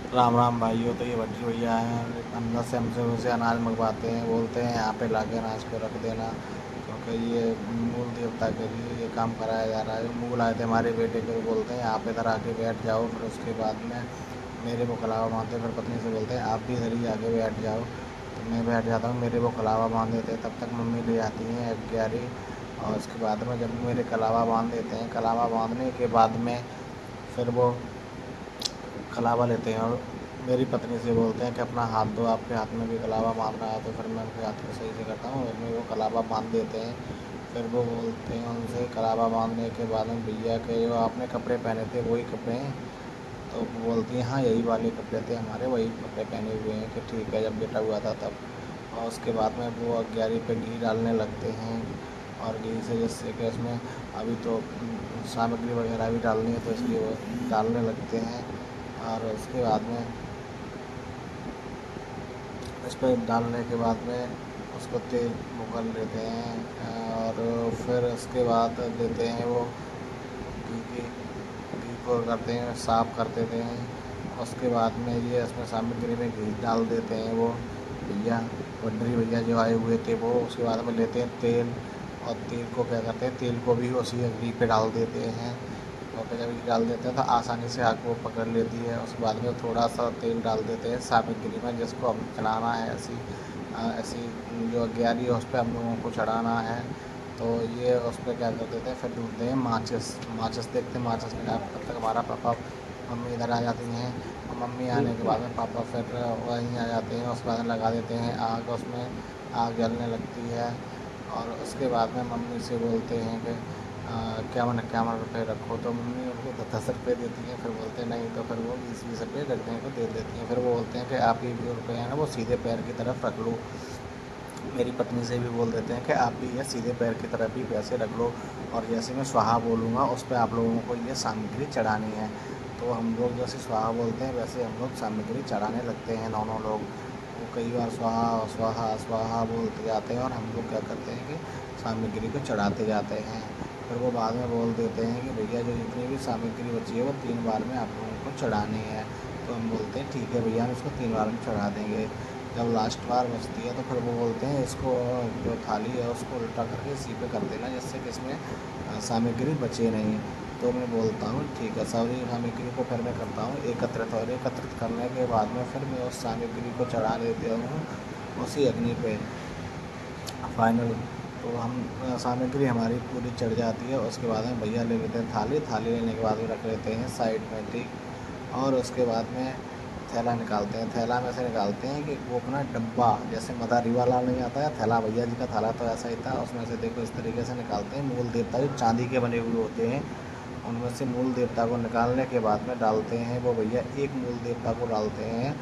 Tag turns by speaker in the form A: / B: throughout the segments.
A: राम राम भाइयों। तो ये भट्टी भैया हैं, अंदर से हमसे उसे अनाज मंगवाते हैं। बोलते हैं यहाँ पे लाके अनाज को रख देना, क्योंकि ये मूल देवता के लिए ये काम कराया जा रहा है। मूल आए थे हमारे बेटे के, बोलते हैं यहाँ पे इधर आके बैठ जाओ। फिर उसके बाद में मेरे को कलावा बांधते, फिर पत्नी से बोलते हैं आप भी इधर ही आके बैठ जाओ। तो मैं बैठ जाता हूँ, मेरे को कलावा बांध देते हैं। तब तक मम्मी ले आती हैं 11। और उसके बाद में जब मेरे कलावा बांध देते हैं, कलावा बांधने के बाद में फिर वो कलावा लेते हैं और मेरी पत्नी से बोलते हैं कि अपना हाथ दो, आपके हाथ में भी कलावा बांध रहा है। तो फिर मैं उनके हाथ को सही से करता हूँ और मैं वो कलावा बांध देते हैं। फिर वो बोलते हैं उनसे कलावा बांधने के बाद में, भैया के जो आपने कपड़े पहने थे वही कपड़े हैं? तो वो बोलती हैं हाँ यही वाले कपड़े थे हमारे, वही कपड़े पहने हुए हैं। कि ठीक है, जब बेटा हुआ था तब। और उसके बाद में वो 11 पे घी डालने लगते हैं। और घी से जैसे कि उसमें अभी तो सामग्री वगैरह भी डालनी है, तो इसलिए वो डालने लगते हैं। और उसके बाद में इस पर डालने के बाद में उसको तेल उगल लेते हैं। और फिर उसके बाद लेते हैं वो घी को करते हैं, साफ़ कर देते हैं। उसके बाद में ये इसमें सामग्री में घी डाल देते हैं वो भैया, भंडरी भैया जो आए हुए थे वो। उसके बाद में लेते हैं तेल, और तेल को क्या करते हैं, तेल को भी उसी घी पे डाल देते हैं। और फिर जब घी डाल देते हैं तो आसानी से आग वो पकड़ लेती है। उसके बाद में थोड़ा सा तेल डाल देते हैं सामग्री में, जिसको हम चढ़ाना है। ऐसी ऐसी जो 11 है उस पर हम लोगों को चढ़ाना है। तो ये उस पर क्या कर देते हैं, फिर ढूंढते हैं माचिस। माचिस देखते हैं, माचिस में तब तक हमारा पापा मम्मी इधर आ जाती हैं। और मम्मी आने के बाद में पापा फिर वहीं आ जाते हैं। उसके बाद में लगा देते हैं आग, उसमें आग जलने लगती है। और उसके बाद में मम्मी से बोलते हैं कि इक्यावन रुपये रखो। तो मम्मी उनको 10 रुपये देती हैं। फिर बोलते हैं नहीं, तो फिर वो 20-20 रुपये रखने को दे देती हैं। फिर वो बोलते हैं कि आप ये जो रुपये हैं ना वो सीधे पैर की तरफ रख लो। मेरी पत्नी से भी बोल देते हैं कि आप भी ये सीधे पैर की तरफ ही पैसे रख लो, और जैसे मैं स्वाहा बोलूँगा उस पर आप लोगों को ये सामग्री चढ़ानी है। तो हम लोग जैसे स्वाहा बोलते हैं वैसे हम लोग सामग्री चढ़ाने लगते हैं दोनों लोग। वो कई बार स्वाहा स्वाहा स्वाहा बोलते जाते हैं और हम लोग क्या करते हैं कि सामग्री को चढ़ाते जाते हैं। फिर वो बाद में बोल देते हैं कि भैया जो जितनी भी सामग्री बची है वो 3 बार में आप लोगों को चढ़ानी है। तो हम बोलते हैं ठीक है भैया, हम इसको 3 बार में चढ़ा देंगे। जब लास्ट बार बचती है तो फिर वो बोलते हैं इसको, जो थाली है उसको उल्टा करके इसी पे कर देना, जिससे कि इसमें सामग्री बचे नहीं। तो मैं बोलता हूँ ठीक है, सारी सामग्री को फिर मैं करता हूँ एकत्रित, और एकत्रित करने के बाद में फिर मैं उस सामग्री को चढ़ा देता हूँ उसी अग्नि पे फाइनल। तो हम सामग्री हमारी पूरी चढ़ जाती है। उसके बाद में भैया ले लेते हैं थाली, थाली लेने के बाद में रख लेते हैं साइड में, ठीक। और उसके बाद में थैला निकालते हैं। थैला में से निकालते हैं कि वो अपना डब्बा, जैसे मदारी वाला नहीं आता है थैला, भैया जी का थैला तो ऐसा ही था। उसमें से देखो इस तरीके से निकालते हैं मूल देवता जो चांदी के बने हुए होते हैं, उनमें से मूल देवता को निकालने के बाद में डालते हैं वो भैया, एक मूल देवता को डालते हैं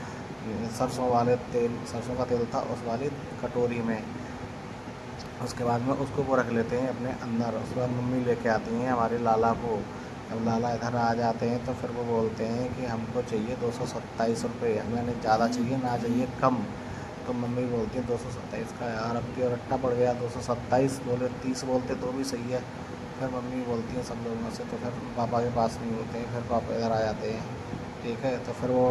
A: सरसों वाले तेल, सरसों का तेल था उस वाली कटोरी में। उसके बाद में उसको वो रख लेते हैं अपने अंदर। उसके बाद मम्मी लेके आती हैं हमारे लाला को। जब लाला इधर आ जाते हैं तो फिर वो बोलते हैं कि हमको चाहिए 227 रुपये, हमें ज़्यादा चाहिए ना चाहिए कम। तो मम्मी बोलती है 227 का यार अब की रट्टा पड़ गया, 227 बोले, 30 बोलते तो भी सही है। फिर मम्मी बोलती हैं सब लोगों से, तो फिर पापा के पास नहीं होते हैं। फिर पापा इधर आ जाते हैं, ठीक है। तो फिर वो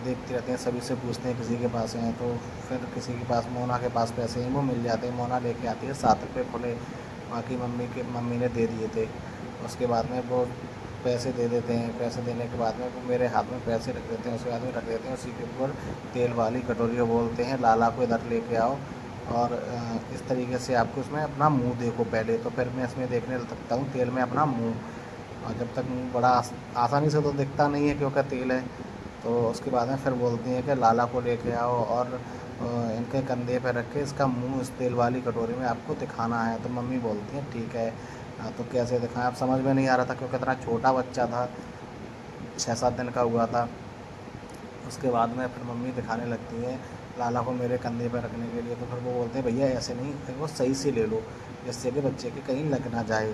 A: देखते रहते हैं, सभी से पूछते हैं किसी के पास हैं। तो फिर किसी के पास, मोना के पास पैसे हैं वो मिल जाते हैं। मोना लेके आती है 7 रुपये खुले, बाकी मम्मी ने दे दिए थे। उसके बाद में वो पैसे दे देते हैं। पैसे देने के बाद में वो मेरे हाथ में पैसे रख देते हैं, उसके बाद में रख देते हैं उसी के ऊपर तेल वाली कटोरी को। बोलते हैं लाला को इधर लेके आओ, और इस तरीके से आपको इसमें अपना मुंह देखो पहले। तो फिर मैं इसमें देखने लगता हूँ तेल में अपना मुंह, और जब तक मुंह बड़ा आसानी से तो दिखता नहीं है क्योंकि तेल है। तो उसके बाद में फिर बोलती हैं कि लाला को लेके आओ, और इनके कंधे पे रख के इसका मुंह इस तेल वाली कटोरी में आपको दिखाना है। तो मम्मी बोलती हैं ठीक है। तो कैसे दिखाएं, अब समझ में नहीं आ रहा था क्योंकि इतना छोटा बच्चा था, 6-7 दिन का हुआ था। उसके बाद में फिर मम्मी दिखाने लगती हैं लाला को मेरे कंधे पर रखने के लिए। तो फिर वो बोलते हैं भैया ऐसे नहीं, फिर वो सही से ले लो, जिससे कि बच्चे के कहीं लग ना जाए।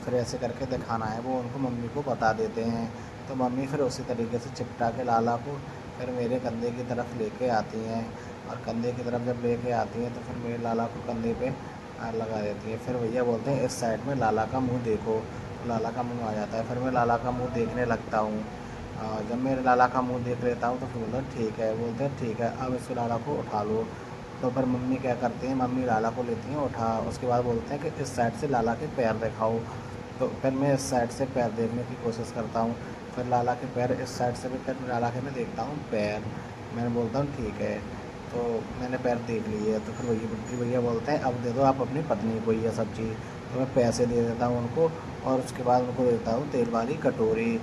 A: फिर ऐसे करके दिखाना है, वो उनको मम्मी को बता देते हैं। तो मम्मी फिर उसी तरीके से चिपटा के लाला को फिर मेरे कंधे की तरफ लेके आती हैं। और कंधे की तरफ जब लेके आती हैं तो फिर मेरे लाला को कंधे पे लगा देती है। फिर भैया बोलते हैं इस साइड में लाला का मुंह देखो, तो लाला का मुंह आ जाता है। फिर मैं लाला का मुंह देखने लगता हूँ। जब मेरे लाला का मुंह देख लेता हूँ तो फिर बोलते हैं ठीक है, बोलते हैं ठीक है अब इस लाला को उठा लो। तो फिर मम्मी क्या करती हैं, मम्मी लाला को लेती हैं उठा, उसके बाद बोलते हैं कि इस साइड से लाला के पैर दिखाओ। तो फिर मैं इस साइड से पैर देखने की कोशिश करता हूँ, फिर लाला के पैर इस साइड से भी, फिर लाला के मैं देखता हूँ पैर। मैंने बोलता हूँ ठीक है, तो मैंने पैर देख लिए। तो फिर भैया बुद्धि भैया बोलते हैं अब दे दो आप अपनी पत्नी को ये सब चीज़। तो मैं पैसे दे देता हूँ उनको, और उसके बाद उनको देता हूँ तेल वाली कटोरी,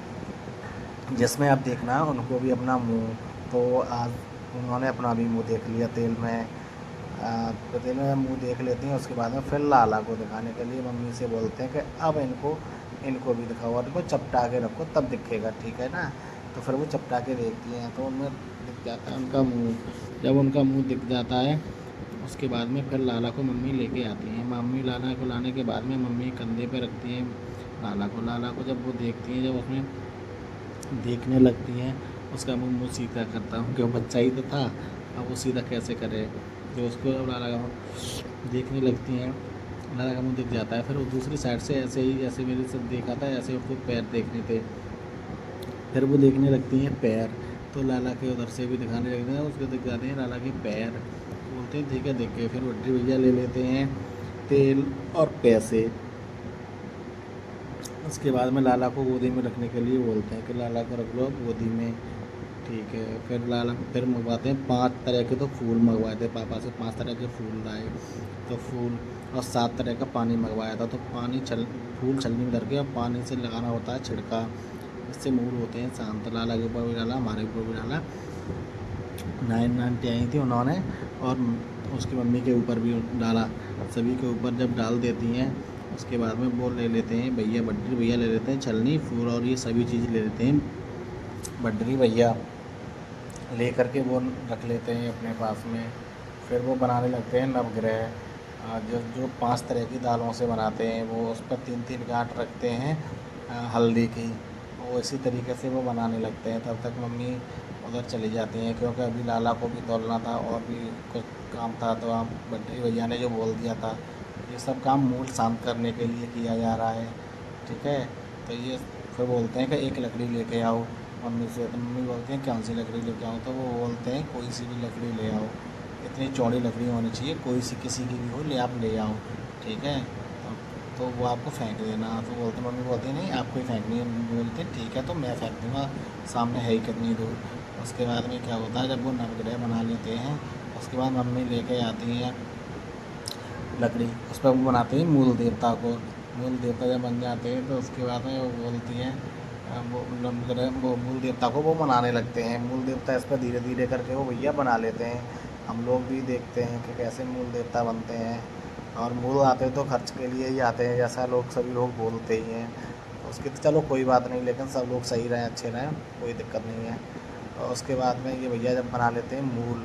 A: जिसमें अब देखना उनको भी अपना मुंह। तो आज उन्होंने अपना भी मुंह देख लिया तेल में। तो तेल में मुंह देख लेती हैं, उसके बाद में फिर लाला को दिखाने के लिए मम्मी से बोलते हैं कि अब इनको इनको भी दिखाओ और इनको चपटा के रखो तब दिखेगा, ठीक है ना। तो फिर वो चपटा के देखती हैं तो उनमें दिख जाता है उनका मुंह। जब उनका मुंह दिख जाता है उसके बाद में फिर लाला को मम्मी लेके आती हैं। मम्मी लाला को लाने के बाद में मम्मी कंधे पे रखती हैं लाला को। लाला को जब वो देखती हैं, जब उसमें देखने लगती हैं, उसका मुंह सीधा करता हूँ क्यों, बच्चा ही तो था, अब वो सीधा कैसे करे। तो उसको अब लाला का मुँह देखने लगती हैं, लाला का मुंह दिख जाता है। फिर वो दूसरी साइड से ऐसे ही जैसे मेरे से देखा था ऐसे उसको पैर देखने थे, फिर वो देखने लगती हैं पैर। तो लाला के उधर से भी दिखाने लगते हैं, उसको दिख जाते हैं लाला के पैर। बोलते हैं ठीक है देख के, फिर वड्डी भैया ले लेते हैं तेल और पैसे। उसके बाद में लाला को गोदी में रखने के लिए बोलते हैं कि लाला को रख लो गोदी में, ठीक है। फिर लाला फिर मंगवाते हैं 5 तरह के, तो फूल मंगवाए थे पापा से, 5 तरह के फूल लाए। तो फूल और 7 तरह का पानी मंगवाया था। तो पानी फूल छलनी में धर के और पानी से लगाना होता है छिड़का, इससे मूड होते हैं शांत। लाला के ऊपर भी डाला, हमारे ऊपर भी डाला। 9 आंटी आई थी उन्होंने, और उसकी मम्मी के ऊपर भी डाला। सभी के ऊपर जब डाल देती हैं उसके बाद में वो ले लेते हैं भैया, बड्डी भैया ले लेते हैं छलनी फूल और ये सभी चीज़ ले लेते हैं। बड्डी भैया ले करके वो रख लेते हैं अपने पास में। फिर वो बनाने लगते हैं नवग्रह, जो 5 तरह की दालों से बनाते हैं। वो उस पर 3-3 गांठ रखते हैं हल्दी की। वो इसी तरीके से वो बनाने लगते हैं। तब तक मम्मी उधर चली जाती हैं, क्योंकि अभी लाला को भी तौलना था और भी कुछ काम था। तो आप बड्डी भैया ने जो बोल दिया था, ये सब काम मूड शांत करने के लिए किया जा रहा है, ठीक है। तो ये फिर बोलते हैं कि एक लकड़ी लेके आओ मम्मी से। तो मम्मी बोलती हैं कौन सी लकड़ी लेके आऊँ। तो वो बोलते हैं कोई सी भी लकड़ी ले आओ, इतनी चौड़ी लकड़ी होनी चाहिए, कोई सी किसी की भी हो ले आप ले आओ, ठीक है। तो वो आपको फेंक देना। तो बोलते मम्मी बोलती है नहीं आपको ही फेंकनी है। बोलते ठीक है तो मैं फेंक दूँगा, सामने है ही कितनी दूर। उसके बाद में क्या होता है, जब वो नवग्रह बना लेते हैं उसके बाद मम्मी लेके आती हैं लकड़ी, उस पर वो बनाते हैं मूल देवता को। मूल देवता जब बन जाते हैं तो उसके बाद में वो बोलती हैं वो मूल देवता को वो बनाने लगते हैं। मूल देवता इस पर धीरे धीरे करके वो भैया बना लेते हैं। हम लोग भी देखते हैं कि कैसे मूल देवता बनते हैं। और मूल आते तो खर्च के लिए ही आते हैं, जैसा लोग सभी लोग बोलते ही हैं। उसकी तो चलो कोई बात नहीं, लेकिन सब लोग सही रहें अच्छे रहें, कोई दिक्कत नहीं है। और उसके बाद में ये भैया जब बना लेते हैं मूल,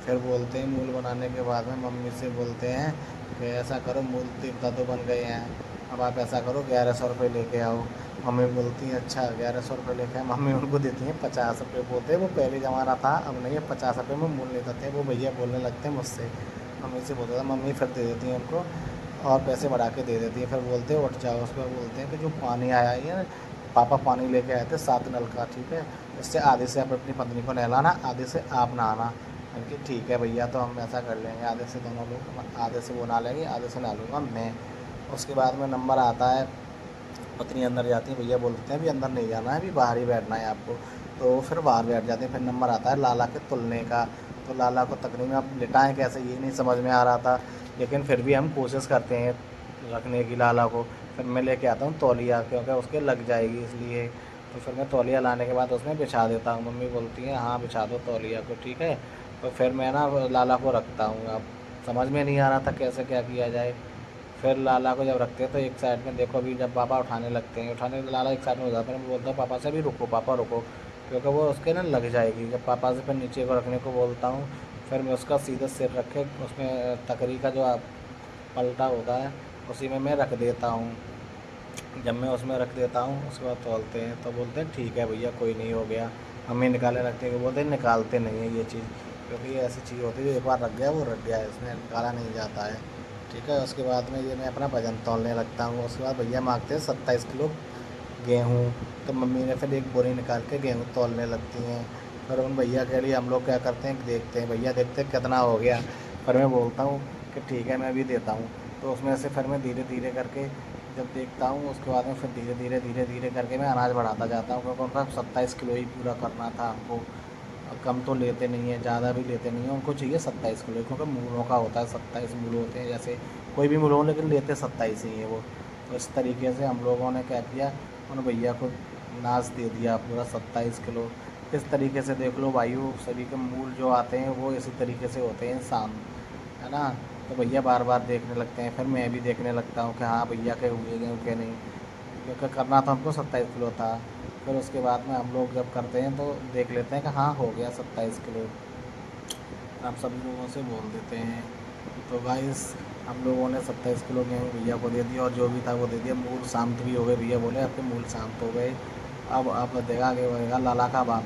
A: फिर बोलते हैं मूल बनाने के बाद में मम्मी से बोलते हैं कि ऐसा करो मूल देवता तो बन गए हैं, अब आप ऐसा करो 1100 रुपये लेके आओ। मम्मी बोलती हैं अच्छा 1100 रुपये लेके आए। मम्मी उनको देती हैं 50 रुपये। बोलते हैं वो पहले ज़माना था, अब नहीं है, 50 रुपये में मूल लेते थे। वो भैया बोलने लगते हैं मुझसे, मम्मी से बोलता था। मम्मी फिर दे देती हैं उनको और पैसे बढ़ा के दे देती है। फिर बोलते हैं उठ जाओ। उस पर बोलते हैं कि जो पानी आया है ना, पापा पानी लेके आए थे 7 नल का, ठीक है, इससे आधे से आप अपनी पत्नी को नहलाना, आधे से आप नहाना। कि ठीक है भैया तो हम ऐसा कर लेंगे, आधे से दोनों लोग, आधे से वो नहा लेंगे आधे से नहा लूँगा मैं। उसके बाद में नंबर आता है, पत्नी अंदर जाती है, भैया बोलते हैं अभी अंदर नहीं जाना है, अभी बाहर ही बैठना है आपको। तो फिर बाहर बैठ जाते हैं। फिर नंबर आता है लाला के तुलने का। तो लाला को तकरीबन अब लिटाएँ कैसे ये नहीं समझ में आ रहा था, लेकिन फिर भी हम कोशिश करते हैं रखने की लाला को। फिर मैं लेके आता हूँ तौलिया, क्योंकि उसके लग जाएगी इसलिए। तो फिर मैं तौलिया लाने के बाद उसमें बिछा देता हूँ। मम्मी बोलती हैं हाँ बिछा दो तौलिया को, ठीक है। तो फिर मैं ना लाला को रखता हूँ। अब समझ में नहीं आ रहा था कैसे क्या किया जाए। फिर लाला को जब रखते हैं तो एक साइड में देखो, अभी जब पापा उठाने लगते हैं, उठाने लाला एक साइड में हो जाता है। मैं बोलता हूँ पापा से अभी रुको, पापा रुको, क्योंकि वो उसके ना लग जाएगी। जब पापा से फिर नीचे को रखने को बोलता हूँ, फिर मैं उसका सीधा सिर रखे उसमें तकरी का जो पलटा होता है उसी में मैं रख देता हूँ। जब मैं उसमें रख देता हूँ उसके बाद तौलते हैं तो बोलते हैं ठीक है भैया कोई नहीं हो गया। मम्मी निकाले रखते हैं, बोलते हैं निकालते नहीं है ये चीज़, क्योंकि ये ऐसी चीज़ होती है जो एक बार रख गया वो रख गया है, इसमें निकाला नहीं जाता है, ठीक है। उसके बाद में ये मैं अपना वजन तौलने लगता हूँ। उसके बाद भैया मांगते हैं 27 किलो गेहूँ। तो मम्मी ने फिर एक बोरी निकाल के गेहूँ तौलने लगती हैं। फिर उन भैया के लिए हम लोग क्या करते हैं, देखते हैं भैया देखते हैं कितना हो गया। फिर मैं बोलता हूँ कि ठीक है मैं भी देता हूँ। तो उसमें से फिर मैं धीरे धीरे करके जब देखता हूँ उसके बाद में फिर धीरे धीरे करके मैं अनाज बढ़ाता जाता हूँ, क्योंकि उनका 27 किलो ही पूरा करना था हमको। कम तो लेते नहीं हैं, ज़्यादा भी लेते नहीं हैं, उनको चाहिए 27 किलो, क्योंकि मूलों का होता है 27 मूल होते हैं, जैसे कोई भी मूल हो लेकिन लेते 27 ही हैं वो। तो इस तरीके से हम लोगों ने क्या किया, उन भैया को नाश दे दिया पूरा 27 किलो। इस तरीके से देख लो भाइयों, सभी के मूल जो आते हैं वो इसी तरीके से होते हैं इंसान, है ना। तो भैया बार बार देखने लगते हैं, फिर मैं भी देखने लगता हूँ कि हाँ भैया के हुए गए के नहीं, क्योंकि करना तो हमको 27 किलो था। फिर उसके बाद में हम लोग जब करते हैं तो देख लेते हैं कि हाँ हो गया 27 किलो, हम सभी लोगों से बोल देते हैं। तो गाइस हम लोगों ने 27 किलो गेहूँ भैया को दे दिया, और जो भी था वो दे दिया। मूल शांत भी हो गए, भैया बोले आपके मूल शांत हो गए, अब देखा आगे बढ़ेगा, लाला का बाप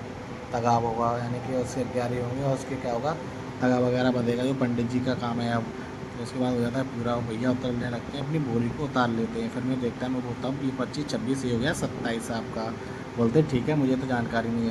A: तगाव होगा, यानी कि उससे तैयारी होंगी और उसके क्या होगा, तगा वगैरह बंधेगा, जो पंडित जी का काम है अब। तो उसके बाद हो जाता है पूरा, भैया उतरने लगते हैं, अपनी बोरी को उतार लेते हैं। फिर मैं देखता हूँ, मैं बोलता हूँ 20 25 26 ये हो गया 27 आपका। बोलते ठीक है, मुझे तो जानकारी नहीं है।